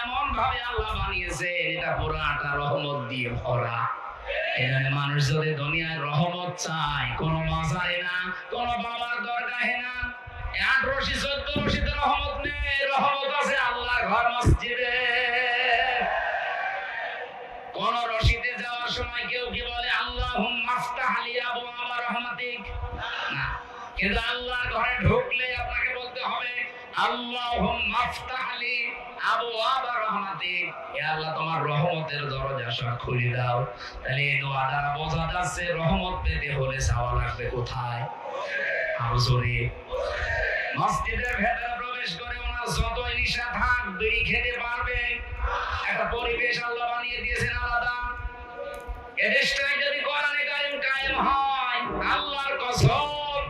এমন ভাবে আল্লাহ বানিয়েছে এটা পুরাটা রহমত দিয়ে ভরা। এখানে মানুষ যদি দুনিয়ায় রহমত চায়, কোন মাজারে না, কোন বাবার দরগাহে না, 8 রশি 14 রশিতে রহমত নেই, রহমত আছে আল্লাহর ঘর মসজিদে। কোন রশিতে যাওয়ার সময় কেউ কি বলে আল্লাহুম্মা আফতাহ লি আবওয়াবা রাহমাতিক? না, কিন্তু আল্লাহর ঘরে ঢুকলে আপনাকে বলতে হবে আল্লাহুম্মা আফতাহ লি আবওয়াবা রাহমাতিক, হে আল্লাহ তোমার রহমতের দরজা সব খুলে দাও। তাহলে এই দোয়া দ্বারা বোঝা যাচ্ছে রহমত পেতে হলে চাওয়া লাগবে কোথায়? আরো জোরে। মসজিদের ভেতরে প্রবেশ করে ওনার যতই নিশা থাক বিড়ি খেতে পারবে, একটা পরিবেশ আল্লাহ বানিয়ে দিয়েছেন আলাদা। এই দেশটায় যদি কোরআনে কারিম কায়েম হয়, আল্লাহর কসম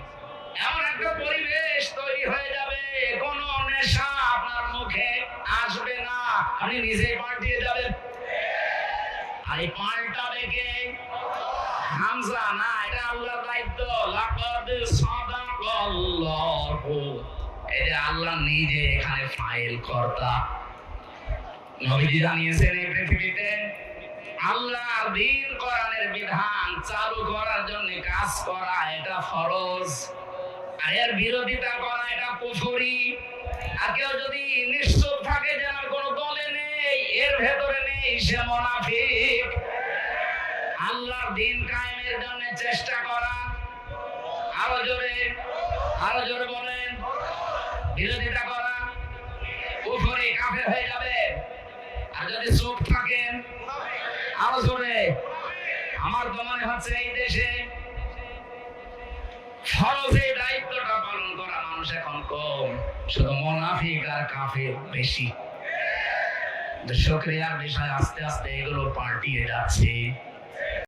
এমন একটা পরিবেশ তৈরি হয়ে যাবে, কোনো নেশা আপনার মুখে আসবে না, আপনি নিজেই পাল্টিয়ে যাবেন। আর এই পাল্টাবে কে? হামজা না, এটা আল্লাহর দায়িত্ব। লাকাদ সাদাকাল্লাহু, এই যে আল্লাহ নিজে এখানে ফাইল কর্তা। নবীজি জানিয়েছেন এই পৃথিবীতে আল্লাহর দ্বীন কোরআনের বিধান চালু করার জন্য কাজ করা এটা ফরজ, আর এর বিরোধিতা করা এটা কুফরি। আর কেউ যদি নিশ্চুপ থাকে যে আমার কোনো দলে নেই, এর ভেতরে নেই, সে মুনাফিক। আল্লাহর দ্বীন কায়েমের জন্য চেষ্টা করা, আরো জোরে বলেন, বিরোধিতা করা কুফরি, কাফের হয়ে যাবে। আর যদি চুপ থাকেন, আরো জোরে, আমার তো মনে হচ্ছে এই দেশে ফরজের দায়িত্বটা পালন করা মানুষ এখন কম, শুধু মুনাফিক আর কাফের বেশি। শুকরিয়ার বিষয় আস্তে আস্তে এগুলো পাল্টিয়ে যাচ্ছে।